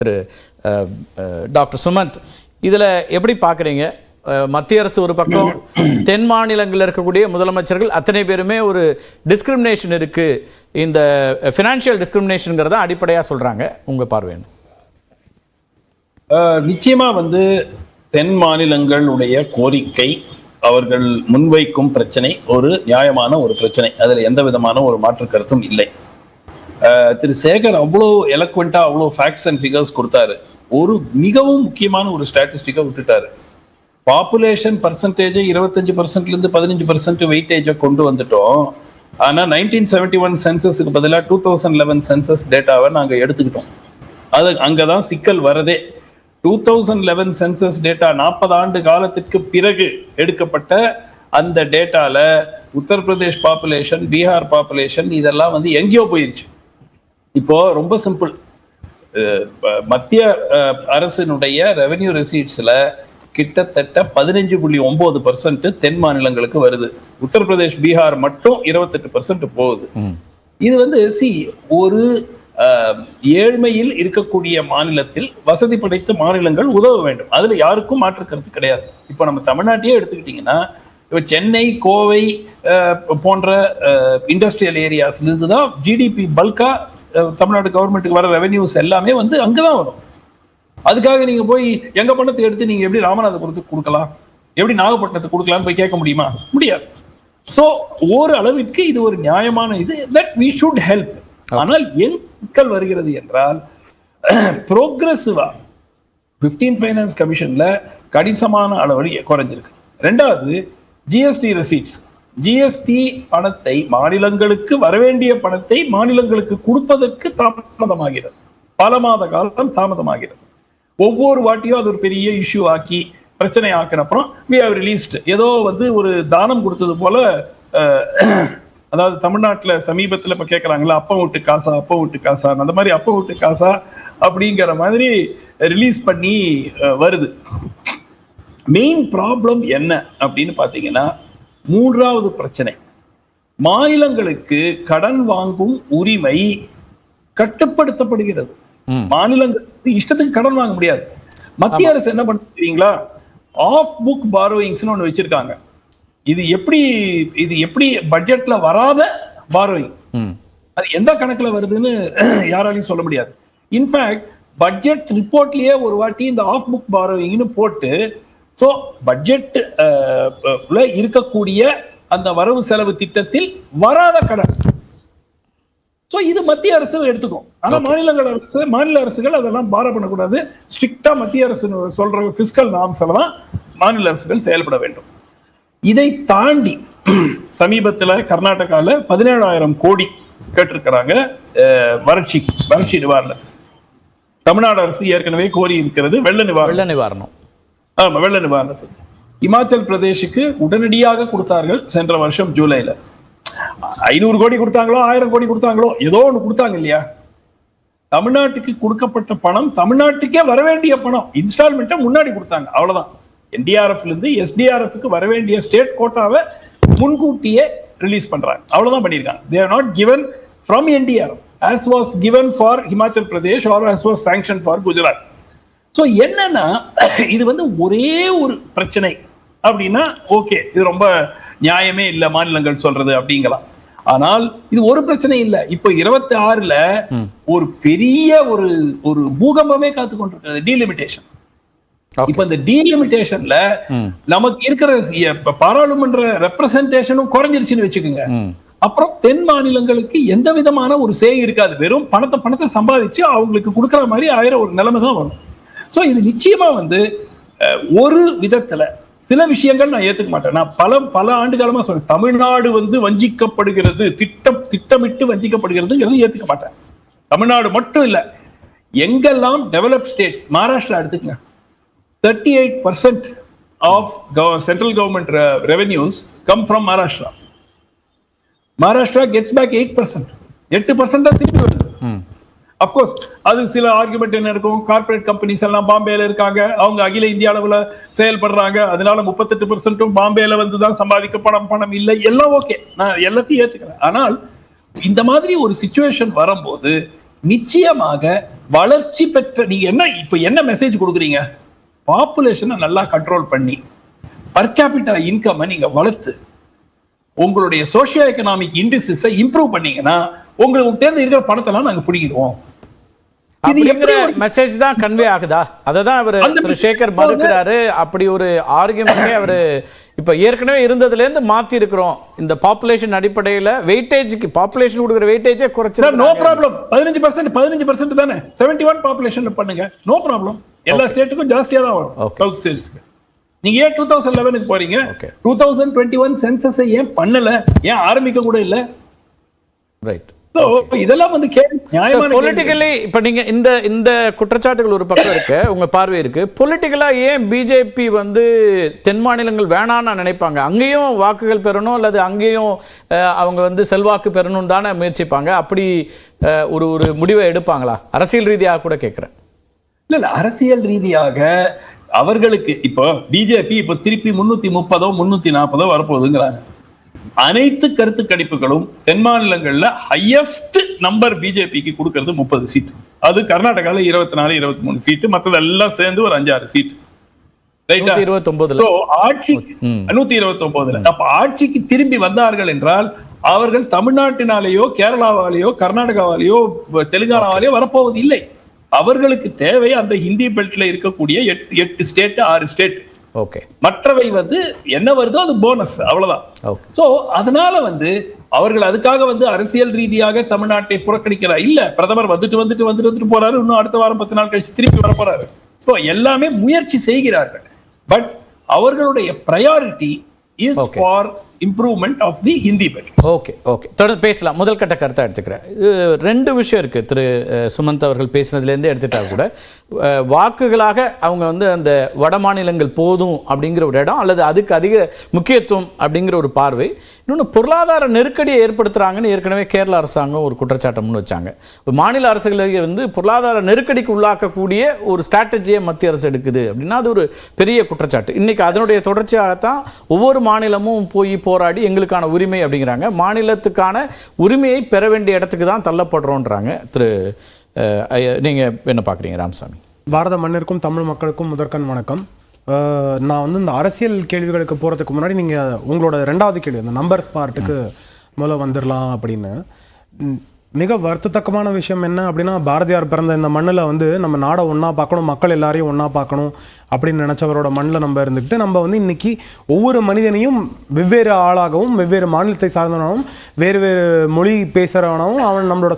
திரு doctor Sumanth, இதில் எப்படி பார்க்குறீங்க? மத்திய அரசு ஒரு பக்கம், தென் மாநிலங்களில் இருக்கக்கூடிய முதலமைச்சர்கள் அத்தனை பேருமே ஒரு டிஸ்கிரிமினேஷன் இருக்கு, இந்த ஃபினான்ஷியல் டிஸ்கிரிமினேஷன்ங்கிறத அடிப்படையாக சொல்றாங்க. உங்க பார்வை என்ன? நிச்சயமா தென் மாநிலங்களுடைய கோரிக்கை, அவர்கள் முன்வைக்கும் பிரச்சனை ஒரு நியாயமான ஒரு பிரச்சனை. அதுல எந்த விதமான ஒரு மாற்று கருத்தும் இல்லை. திரு சேகர் அவ்வளோ எலக்வெண்டா அவ்வளோ ஃபேக்ட்ஸ் அண்ட் ஃபிகர்ஸ் கொடுத்தாரு. ஒரு மிகவும் முக்கியமான ஒரு ஸ்டாட்டிஸ்டிக்கை விட்டுட்டாரு. பாப்புலேஷன் பர்சன்டேஜை 25% 15% வெயிட்டேஜை கொண்டு வந்துட்டோம். ஆனா 1971 சென்சஸுக்கு பதிலாக 2011 சென்சஸ் டேட்டாவை நாங்க எடுத்துக்கிட்டோம். அது அங்கதான் சிக்கல் வரதே. 2011 சென்சஸ் டேட்டா 40 ஆண்டு காலத்திற்கு பிறகு எடுக்கப்பட்ட அந்த டேட்டால உத்தரப்பிரதேஷ் பாப்புலேஷன், பீகார் பாப்புலேஷன் இதெல்லாம் எங்கேயோ போயிருச்சு. இப்போ ரொம்ப சிம்பிள். மத்திய அரசினுடைய ரெவென்யூ ரெசீட்ஸ்ல கிட்டத்தட்ட 15.9% தென் மாநிலங்களுக்கு வருது. உத்தரப்பிரதேஷ், பீகார் மட்டும் 28% போகுது. இது ஒரு ஏழ்மையில் இருக்கக்கூடிய மாநிலத்தில் வசதி படைத்த மாநிலங்கள் உதவ வேண்டும். அதுல யாருக்கும் மாற்று கருத்து கிடையாது. இப்போ நம்ம தமிழ்நாட்டையே எடுத்துக்கிட்டீங்கன்னா, இப்போ சென்னை, கோவை போன்ற இண்டஸ்ட்ரியல் ஏரியாஸ்ல இருந்து தான் ஜிடிபி பல்கா தமிழ்நாடு கவர்மெண்ட்டுக்கு வர ரெவென்யூஸ் எல்லாமே அங்கதான் வரும். அதுக்காக நீங்க போய் எங்க பணத்தை எடுத்து நீங்க எப்படி ராமநாதபுரத்துக்கு கொடுக்கலாம், எப்படி நாகப்பட்டினத்துக்கு கொடுக்கலாம்னு போய் கேட்க முடியுமா? முடியாது. சோ ஒரு அளவிற்கு இது ஒரு நியாயமான இது, தட் we should help. ஆனால் என் சிக்கல் வருகிறது என்றால், ப்ரோக்ரஸிவா 15 ஃபைனான்ஸ் கமிஷன்ல கணிசமான அளவு குறைஞ்சிருக்கு. ரெண்டாவது, ஜிஎஸ்டி ரெசீட்ஸ், ஜிஎஸ்டி பணத்தை, மாநிலங்களுக்கு வரவேண்டிய பணத்தை மாநிலங்களுக்கு கொடுப்பதற்கு தாமதமாகிறது. பல மாத காலம் தாமதமாகிறது. ஒவ்வொரு வாட்டியும் அது ஒரு பெரிய இஷ்யூ ஆக்கி பிரச்சனை ஆக்கின அப்புறம் we have released, ஏதோ ஒரு தானம் கொடுத்தது போல. அதாவது தமிழ்நாட்டுல சமீபத்துல இப்ப கேட்கறாங்களா, அப்பா வீட்டு காசா, அப்பா வீட்டு காசா, அந்த மாதிரி அப்பா வீட்டு காசா அப்படிங்கிற மாதிரி ரிலீஸ் பண்ணி வருது. மெயின் ப்ராப்ளம் என்ன அப்படின்னு பாத்தீங்கன்னா, மூன்றாவது பிரச்சனை, மாநிலங்களுக்கு கடன் வாங்கும் உரிமை கட்டுப்படுத்தப்படுகிறது. மாநிலங்களுக்கு இஷ்டத்துக்கு கடன் வாங்க முடியாது. மத்திய அரசு என்ன பண்ணுறீங்களா, ஆஃப் புக் பாரோயிங்ஸ்னு ஒண்ணு வச்சிருக்காங்க. இது எப்படி பட்ஜெட்ல வராத பாரோயிங், அது எந்த கணக்குல வருதுன்னு யாராலையும் சொல்ல முடியாது. இன்ஃபேக்ட் பட்ஜெட் ரிப்போர்ட்லயே ஒரு வாட்டி இந்த ஆஃப் புக் பாரோயிங்னு போட்டு, சோ பட்ஜெட் இருக்கக்கூடிய அந்த வரவு செலவு திட்டத்தில் வராத கடன், சோ இது மத்திய அரசு எடுத்துக்கும். ஆனா மாநில அரசுகள் அதெல்லாம் பாரம் பண்ணக்கூடாது. ஸ்ட்ரிக்டா மத்திய அரசு சொல்ற பிஸ்கல் நார்ம்ஸ்ல தான் மாநில அரசுகள் செயல்பட வேண்டும். இதை தாண்டி சமீபத்துல கர்நாடகால 17,000 கோடி கேட்டிருக்கிறாங்க வறட்சி நிவாரணம். தமிழ்நாடு அரசு ஏற்கனவே கோரி இருக்கிறது வெள்ள நிவாரணம். ஆமா, வெள்ள நிவாரணத்துக்கு. இமாச்சல் பிரதேசுக்கு உடனடியாக கொடுத்தார்கள் சென்ற வருஷம் ஜூலைல. 500 கோடி கொடுத்தாங்களோ 1000 கோடி கொடுத்தாங்களோ ஏதோ ஒண்ணு கொடுத்தாங்க இல்லையா? தமிழ்நாட்டுக்கு கொடுக்கப்பட்ட பணம் தமிழ்நாட்டுக்கே வரவேண்டிய பணம், இன்ஸ்டால்மெண்ட்டை முன்னாடி கொடுத்தாங்க, அவ்வளவுதான். என்டிஆர்எஃப்ல இருந்து எஸ்டிஆர்எஃப்க்கு வரவேண்டிய ஸ்டேட் கோட்டாவை முன்கூட்டியே ரிலீஸ் பண்றாங்க, அவ்வளவுதான் பண்ணியிருக்காங்க. They are not given from NDRF as was given for Himachal Pradesh or as was sanctioned for Gujarat. So என்னன்னா, இது ஒரே ஒரு பிரச்சனை அப்படின்னா ஓகே, இது ரொம்ப நியாயமே இல்ல மாநிலங்கள் சொல்றது அப்படிங்கலாம். ஆனால் இது ஒரு பிரச்சனை இல்ல. இப்போ 26ல ஒரு பெரிய ஒரு பூகம்பமே காத்து கொண்டிருக்கிறது, டீலிமிட்டேஷன். இப்ப இந்த டீலிமிட்டேஷன்ல நமக்கு இருக்கிற பாராளுமன்ற ரெப்ரசன்டேஷனும் குறைஞ்சிருச்சுன்னு வச்சுக்கோங்க. அப்புறம் தென் மாநிலங்களுக்கு எந்த விதமான ஒரு சே இருக்காது. வெறும் பணத்தை சம்பாதிச்சு அவங்களுக்கு கொடுக்கற மாதிரி ஆயிர ஒரு நிலைமை தான் வரும். சோ இது நிச்சயமா ஒரு விதத்துல சில விஷயங்கள் நான் ஏத்துக்க மாட்டேன். நான் பல ஆண்டு காலமா சொல்றேன், தமிழ்நாடு வஞ்சிக்கப்படுகிறது, திட்டமிட்டு வஞ்சிக்கப்படுகிறதுங்கிறது ஏத்துக்க மாட்டேன். தமிழ்நாடு மட்டும் இல்ல, எங்கெல்லாம் டெவலப் ஸ்டேட்ஸ், மகாராஷ்டிரா எடுத்துக்கங்க, 38% of central government revenues come from Maharashtra. Maharashtra gets back 8%. 8% தான் திருப்பி வருது. Of course, அது சில ஆர்குமெண்ட் என்ன இருக்கும், கார்பரேட் கம்பெனிஸ் எல்லாம் பாம்பேல இருக்காங்க, அவங்க அகில இந்திய அளவுல செயல்படுறாங்க, அதனால 38% பாம்பேல தான் சம்பாதிக்க பணம் இல்லை, எல்லாம் ஓகே, நான் எல்லாத்தையும் ஏத்துக்கிறேன். ஆனால் இந்த மாதிரி ஒரு சிச்சுவேஷன் வரும்போது நிச்சயமாக வளர்ச்சி பெற்ற நீங்க என்ன மெசேஜ் கொடுக்குறீங்க? பாப்புலேஷனை நல்லா கண்ட்ரோல் பண்ணி பர் கேபிட்டா இன்கம் நீங்க வளர்த்து உங்களுடைய சோசியோ எக்கனாமிக் இண்டிசஸை இம்ப்ரூவ் பண்ணீங்கன்னா உங்களுக்கு தேர்ந்து இருக்கிற பணத்தெல்லாம் நாங்க பிடிக்கிறோம். அப்படிங்கிற மெசேஜ் தான் கன்வே ஆகுதா? அததான் அவர் திரு சேகர் மறுக்கிறாரு. அப்படி ஒரு ஆர்குமெண்டே அவரு இப்ப ஏற்கனவே இருந்ததுல இருந்து மாத்தி இருக்கிறோம். இந்த பாப்புலேஷன் அடிப்படையில வெயிட்டேஜ்க்கு பாப்புலேஷன் கொடுக்கிற வெயிட்டேஜே குறைச்சு நோ ப்ராப்ளம். 15% தானே 71 பாப்புலேஷன் பண்ணுங்க, நோ ப்ராப்ளம். எல்லா ஸ்டேட்டுக்கும் ஜாஸ்தியா தான் வரும். சவுத் ஸ்டேட்ஸ்க்கு நீங்க ஏன் 2011க்கு போறீங்க? 2021 சென்சஸ் ஏன் பண்ணல? ஏன் ஆரம்பிக்க கூட இல்ல? ரைட். சோ இதெல்லாம் வந்து நியாயமான பொலிட்டிக்கலி இப்ப நீங்க இந்த குற்றச்சாட்டுகள் ஒரு பக்கம் இருக்கு, உங்க பார்வை இருக்கு. பொலிட்டிக்கலா ஏன் பிஜேபி வந்து தென் மாநிலங்கள் வேணான்னு நினைப்பாங்க? அங்கேயும் வாக்குகள் பெறணும் அல்லது அங்கேயும் அவங்க வந்து செல்வாக்கு பெறணும் தானே முயற்சிப்பாங்க. அப்படி ஒரு ஒரு முடிவை எடுப்பாங்களா? அரசியல் ரீதியாக கூட கேட்கிறேன். இல்ல அரசியல் ரீதியாக அவர்களுக்கு இப்போ பிஜேபி இப்போ திருப்பி 330 340 வரப்போகுதுங்கிறாங்க. அனைத்து கருத்து கணிப்புகளும் தென் மாநிலங்கள்ல ஹையஸ்ட் நம்பர் பிஜேபிக்கு கொடுக்கிறது 30 சீட். அது கர்நாடகால 24 23 சீட், மற்றதெல்லாம் சேர்ந்து ஒரு 5-6 சீட். ஆட்சி 129. அப்ப ஆட்சிக்கு திரும்பி வந்தார்கள் என்றால் அவர்கள் தமிழ்நாட்டினாலேயோ கேரளாவாலேயோ கர்நாடகாவாலேயோ தெலுங்கானாவாலேயோ வரப்போவது இல்லை. அவர்களுக்கு தேவை அந்த ஹிந்தி பெல்ட்ல இருக்கக்கூடிய 8 ஸ்டேட் 6 ஸ்டேட். ஓகே, மற்றவை வந்து என்ன வருதோ அது போனஸ், அவ்வளவுதான். சோ அதனால வந்து அவர்கள் அதுக்காக வந்து அரசியல் ரீதியாக தமிழ்நாட்டை புறக்கணிக்கிறார் இல்ல. பிரதமர் வந்துட்டு போறாரு, இன்னும் அடுத்த வாரம் 10 நாள் கழிச்சு திருப்பி வர போறாரு. சோ எல்லாமே முயற்சி செய்கிறார்கள். பட் அவர்களுடைய priority is for improvement of the Hindi belt. Okay okay, தொடர்ந்து பேசலாம். முதல் கட்ட கருத்தை எடுத்துக்கிறேன். ரெண்டு விஷயம் இருக்கு. திரு சுமந்த் அவர்கள் பேசினதுலேருந்து எடுத்துட்டா கூட வாக்குகளாக அவங்க வந்து அந்த வட மாநிலங்கள் போதும் அப்படிங்கிற ஒரு இடம், அல்லது அதுக்கு அதிக முக்கியத்துவம் அப்படிங்கிற ஒரு பார்வை. இன்னொன்று, பொருளாதார நெருக்கடியை ஏற்படுத்துறாங்கன்னு ஏற்கனவே கேரள அரசாங்கம் ஒரு குற்றச்சாட்டை முன் வச்சாங்க. மாநில அரசுகளை வந்து பொருளாதார நெருக்கடிக்கு உள்ளாக்கக்கூடிய ஒரு ஸ்ட்ராட்டஜியை மத்திய அரசு எடுக்குது அப்படின்னா அது ஒரு பெரிய குற்றச்சாட்டு. இன்னைக்கு அதனுடைய தொடர்ச்சியாகத்தான் ஒவ்வொரு மாநிலமும் போய் போராடி எங்களுக்கான உரிமை அப்படிங்கிறாங்க. மாநிலத்துக்கான உரிமையை பெற வேண்டிய இடத்துக்கு தான் தள்ளப்படுறோன்றாங்க. நீங்க என்ன பார்க்குறீங்க ராமசாமி? பாரத மண்ணிற்கும் தமிழ் மக்களுக்கும் முதற்கண் வணக்கம். நான் வந்து இந்த அரசியல் கேள்விகளுக்கு போகிறதுக்கு முன்னாடி நீங்கள் உங்களோட ரெண்டாவது கேள்வி அந்த நம்பர்ஸ் பார்ட்டுக்கு முதல்ல வந்துடலாம் அப்படின்னு. மிக வருத்தத்தக்கமான விஷயம் என்ன அப்படின்னா, பாரதியார் பிறந்த இந்த மண்ணில் வந்து நம்ம நாடை ஒன்றா பார்க்கணும், மக்கள் எல்லாரையும் ஒன்றா பார்க்கணும் அப்படின்னு நினச்சவரோட மண்ணில் நம்ம இருந்துக்கிட்டு நம்ம வந்து இன்னைக்கு ஒவ்வொரு மனிதனையும் வெவ்வேறு ஆளாகவும் வெவ்வேறு மாநிலத்தை சார்ந்தவனாகவும் வேறு வேறு மொழி பேசுகிறவனாகவும் அவன் நம்மளோட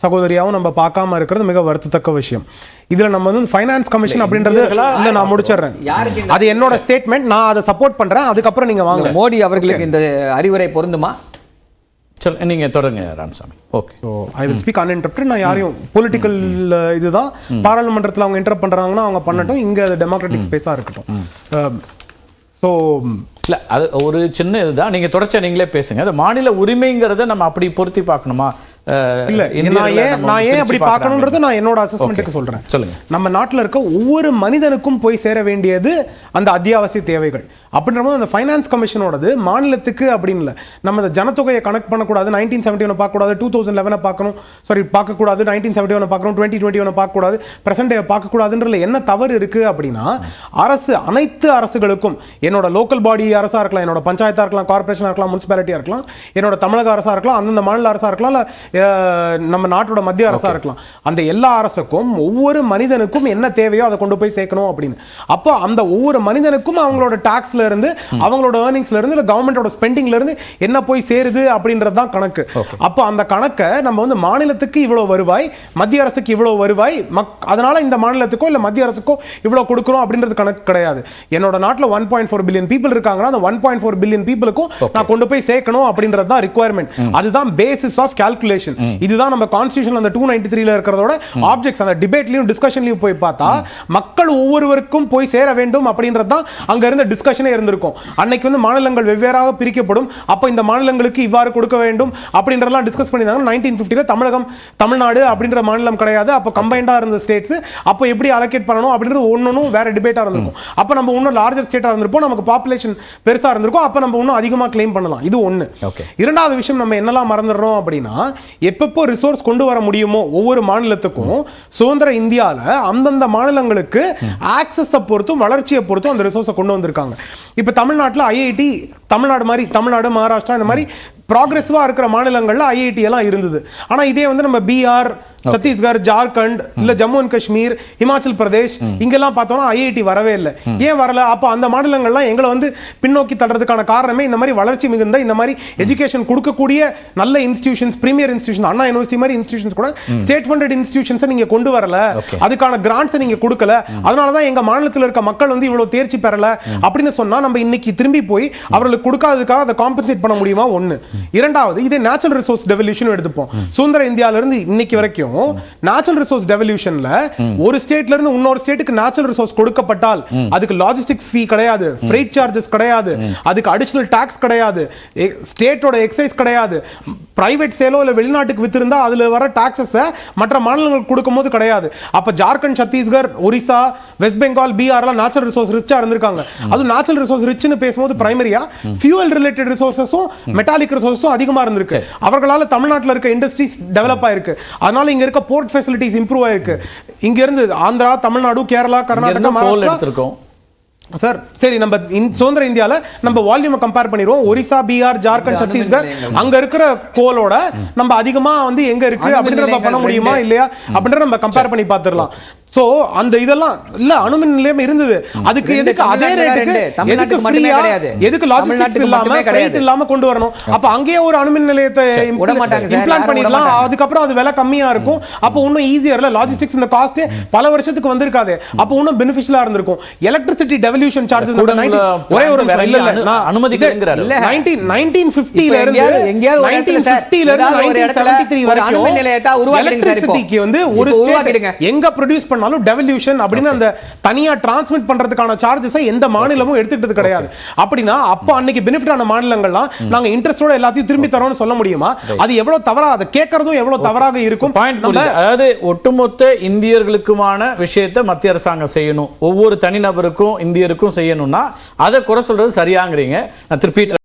சகோதரியாகவும் நம்ம பார்க்காம இருக்கிறது மிக வருத்தத்தக்க விஷயம். இதுல நம்ம வந்து ஃபைனான்ஸ் கமிஷன் அப்படின்றது இல்ல, நான் முடிச்சிடுறேன். அது என்னோட ஸ்டேட்மெண்ட், நான் அதை சப்போர்ட் பண்றேன். அதுக்கப்புறம் நீங்க வாங்க. மோடி அவர்களுக்கு இந்த அறிவுரை பொருந்துமா? நீங்க தொடருங்க Ramasamy. Okay, so I will speak uninterrupted. நான் யாரையும் பொலிட்டிக்கல் இதுதான் பாராளுமன்றத்தில் அவங்க இன்டரப்ட் பண்றாங்கன்னா அவங்க பண்ணட்டும். இங்க அது டெமோக்ராட்டிக் ஸ்பேஸா இருக்கட்டும். ஸோ இல்லை, அது ஒரு சின்ன இதுதான். நீங்க தொடர்ச்சியா நீங்களே பேசுங்க. அது மாநில உரிமைங்கிறத நம்ம அப்படி பொருத்தி பார்க்கணுமா? இல்ல, நான் ஏன் அப்படி பார்க்கணும்ன்றது நான் என்னோட அசஸ்மெண்ட்டுக்கு சொல்றேன். சொல்லுங்க. நம்ம நாட்டில் இருக்க ஒவ்வொரு மனிதனுக்கும் போய் சேர வேண்டியது அந்த அத்தியாவசிய தேவைகள். அப்படின்ற போது அந்த ஃபைனான்ஸ் கமிஷனோடது மாநிலத்துக்கு அப்படின்னு இல்லை. நம்ம அந்த ஜனத்தொகையை கனெக்ட் பண்ணக்கூடாது, 1971 பார்க்கக்கூடாது, 2011 பார்க்கணும், பார்க்கக்கூடாது, 1971 பார்க்கணும், 2021 பார்க்கக்கூடாது, பிரசன்ட் டே பார்க்கக்கூடாதுன்றதுல என்ன தவறு இருக்கு அப்படின்னா, அரசு அனைத்து அரசுகளுக்கும், என்னோட லோக்கல் பாடி அரசா இருக்கலாம், என்னோட பஞ்சாயத்தா இருக்கலாம், கார்பரேஷனா இருக்கலாம், முனிசிபாலிட்டியா இருக்கலாம், என்னோட தமிழக அரசா இருக்கலாம், அந்தந்த மாநில அரசா இருக்கலாம், நம்ம நாட்டோட மத்திய அரசா இருக்கலாம், அந்த எல்லா அரசுக்கும் ஒவ்வொரு மனிதனுக்கும் என்ன தேவையோ அதை கொண்டு போய் சேர்க்கணும் அப்படின்னு. அப்போ அந்த ஒவ்வொரு மனிதனுக்கும் அவங்களோட டாக்ஸ்ல இருந்து அவங்களோட ஏர்னிங்ஸ்ல இருந்து இல்ல கவர்மெண்டோட ஸ்பெண்டிங்ல இருந்து என்ன போய் சேருது அப்படின்றது தான் கணக்கு. அப்போ அந்த கணக்கை நம்ம வந்து மாநிலத்துக்கு இவ்வளவு வருவாய், மத்திய அரசுக்கு இவ்வளவு வருவாய், அதனால இந்த மாநிலத்துக்கோ இல்ல மத்திய அரசுக்கோ இவ்வளவு கொடுக்கிறோம் அப்படின்றது கணக்கு கிடையாது. என்னோட நாட்டில் 1.4 பில்லியன் பீப்புள் இருக்காங்கன்னா அந்த 1.4 பில்லியன் பீப்புளுக்கும் நான் கொண்டு போய் சேர்க்கணும் அப்படின்றது தான் ரிக்வயர்மெண்ட். அதுதான் பேசிஸ் ஆஃப் கால்குலேஷன். இதுதான் நம்ம கான்ஸ்டிடியூஷன் அந்த 293ல இருக்கிறதோட ஆப்ஜெக்ட்ஸ். அந்த டிபேட்லயும் டிஸ்கஷன்லயும் போய் பார்த்தா மக்கள் ஒவ்வொருவருக்கும் போய் சேர வேண்டும் அப்படின்றது தான் அங்க இருந்த டிஸ்கஷனே இருந்திருக்கும். அன்னைக்கு வந்து மாநிலங்கள் வெவ்வேறாக பிரிக்கப்படும், அப்ப இந்த மாநிலங்களுக்கு இவ்வாறு கொடுக்க வேண்டும் அப்படின்றதெல்லாம் டிஸ்கஸ் பண்ணிருந்தாங்க. 1950ல தமிழ்நாடு அப்படின்ற மாநிலம் கிடையாது, அப்ப கம்பைண்டா இருந்த ஸ்டேட்ஸ். அப்ப எப்படி அலோகேட் பண்ணணும் அப்படின்றது ஒன்னொன்னும் வேற டிபேட்டா இருந்திருக்கும். அப்ப நம்ம இன்னும் லார்ஜர் ஸ்டேட்டா இருந்திருப்போம், நமக்கு பாப்புலேஷன் பெருசா இருந்திருக்கும், அப்ப நம்ம இன்னும் அதிகமா கிளைம் பண்ணலாம். இது ஒண்ணு. இரண்டாவது விஷயம், நம்ம என்னெல்லாம் மறந்துடுறோம் அப்படின்னா, எப்பப்போ ரிசோர்ஸ் கொண்டு வர முடியுமோ ஒவ்வொரு மாநிலத்துக்கும் சுதந்திர இந்தியாவில் அந்தந்த மாநிலங்களுக்கு ஆக்சஸை பொறுத்தும் வளர்ச்சியை பொறுத்தும் அந்த ரிசோர்ஸை கொண்டு வந்திருக்காங்க. இப்போ தமிழ்நாட்டில் ஐஐடி, தமிழ்நாடு மகாராஷ்டிரா இந்த மாதிரி ப்ராக்ரெசிவா இருக்கிற மாநிலங்கள்ல ஐஐடி எல்லாம் இருந்தது. ஆனா இதே வந்து நம்ம பீகார், சத்தீஸ்கர், ஜார்க்கண்ட், இல்ல ஜம்மு அண்ட் காஷ்மீர், இமாச்சல் பிரதேஷ் இங்கெல்லாம் பார்த்தோம்னா ஐஐடி வரவே இல்லை. ஏன் வரல? அப்போ அந்த மாநிலங்கள்லாம் எங்களை வந்து பின்னோக்கி தள்ளுறதுக்கான காரணமே இந்த மாதிரி வளர்ச்சி மிகுந்த இந்த மாதிரி எஜுகேஷன் கொடுக்கக்கூடிய நல்ல இன்ஸ்டிடியூஷன்ஸ், பிரீமியர் இன்ஸ்டிடியூஷன், அண்ணா யூனிவர்சிட்டி மாதிரி இன்ஸ்டிடியூஷன்ஸ் கூட ஸ்டேட் ஃபண்டட் இன்ஸ்டிடியூஷன்ஸை நீங்க கொண்டு வரல, அதுக்கான கிராண்ட்ஸை நீங்க கொடுக்கல, அதனாலதான் எங்க மாநிலத்தில் இருக்க மக்கள் வந்து இவ்வளவு தேர்ச்சி பெறல அப்படின்னு சொன்னா நம்ம இன்னைக்கு திரும்பி போய் அவர்களுக்கு கொடுக்காததுக்காக அதை காம்பன்சேட் பண்ண முடியுமா? ஒண்ணு. இரண்டாவது, இதே நேச்சுரல் ரிசோர்ஸ் டெவல்யூஷன் எடுத்துப்போம். சுதந்திர இந்தியால இருந்து இன்னைக்கு வரைக்கும் நேச்சுரல் ரிசோர்ஸ் டெவல்யூஷன்ல ஒரு ஸ்டேட்ல இருந்து இன்னொரு ஸ்டேட்டுக்கு நேச்சுரல் ரிசோர்ஸ் கொடுக்கப்பட்டால் அதுக்கு லாஜிஸ்டிக்ஸ் ஃபீ கிடையாது, ஃப்ரைட் சார்ஜஸ் கிடையாது, அதுக்கு அடிஷனல் டாக்ஸ் கிடையாது, ஸ்டேட்டோட எக்ஸைஸ் கிடையாது, பிரைவேட் சேலோ இல்ல வெளிநாட்டுக்கு வித்திருந்தா அதுல வர டாக்ஸஸ் மற்ற மாநிலங்களுக்கு கொடுக்கும்போது கிடையாது. அப்ப ஜார்க்கண்ட், சத்தீஸ்கர், ஒரிசா, வெஸ்ட் பெங்கால், பீகார்லாம் நேச்சுரல் ரிசோர்ஸ் ரிச்சா இருந்திருக்காங்க. அது நேச்சுரல் ரிசோர்ஸ் ரிச்னு பேசும்போது பிரைமரியா ஃபியூவல் ரிலேட்டட் ரிசோர்ஸஸும் மெட்டாலிக் ரிசோர்ஸும் அதிகமா இருந்திருக்கு. அவர்களால தமிழ்நாட்டில் இருக்க இண்டஸ்ட்ரீஸ் டெவலப் ஆயிருக்கு. அதனால இங்க இருக்க போர்ட் ஃபெசிலிட்டிஸ் இம்ப்ரூவ் ஆயிருக்கு. இங்க இருந்து ஆந்திரா, தமிழ்நாடு, கேரளா, கர்நாடகா, மகாராஷ்டிரா சார் சரி, நம்ம சுதந்திர இந்தியால நம்ம வால்யூமை கம்பேர் பண்ணிடுவோம். ஒரிசா, பீகார், ஜார்க்கண்ட், சத்தீஸ்கர் அங்க இருக்கிற கோலோட நம்ம அதிகமா வந்து எங்க இருக்கு அப்படின்றத நம்ம பண்ண முடியுமா இல்லையா அப்படின்றத நம்ம கம்பேர் பண்ணி பார்த்துடலாம். சோ அந்த இதெல்லாம் இல்ல அணுமின் நிலையம் இருந்தது, அதுக்கு எதுக்கு அதே ரேட்டுக்கு எதுக்கு ஃப்ரீயா, எதுக்கு லாஜிஸ்டிக்ஸ் இல்லாம ஃப்ரைட் இல்லாம கொண்டு வரணும்? அப்ப அங்கேயே ஒரு அணுமின் நிலையத்தை இம்ப்ளான்ட் பண்ணிடலாம், அதுக்கப்புறம் அது விலை கம்மியா இருக்கும். அப்ப இன்னும் ஈஸியர்ல லாஜிஸ்டிக்ஸ் இந்த காஸ்ட் பல வருஷத்துக்கு வந்திருக்காது, அப்ப இன்னும் பெனிஃபிஷியலா இருந்திருக்கும். எலக்ட்ரிசிட்டி டெவல்யூஷன் சார்ஜஸ் ஒரே ஒரு அனுமதிக்கிறாரு 1950 ல இருந்து 1950 ல இருந்து 1973 வரைக்கும் எலக்ட்ரிசிட்டிக்கு வந்து ஒரு ஸ்டேட் எங்க ப்ரொடியூஸ் டெவல்யூஷன் அப்படின்னு அந்த தனியா டிரான்ஸ்மிட் பண்றதுக்கான சார்ஜஸை எந்த மாநிலமும் எடுத்துக்கிட்டது கிடையாது. அப்படின்னா அப்ப அன்னைக்கு பெனிஃபிட் ஆன மாநிலங்கள்லாம் நாங்க இன்ட்ரெஸ்டோட எல்லாத்தையும் திரும்பி தரோம்னு சொல்ல முடியுமா? அது எவ்வளவு தவறா, அதை கேட்கறதும் எவ்வளவு தவறாக இருக்கும். அதாவது ஒட்டுமொத்த இந்தியர்களுக்குமான விஷயத்தை மத்திய அரசாங்கம் செய்யணும், ஒவ்வொரு தனிநபருக்கும் இந்தியருக்கும் செய்யணும்னா அதை குறை சொல்றது சரியாங்கிறீங்க. நான் திருப்பி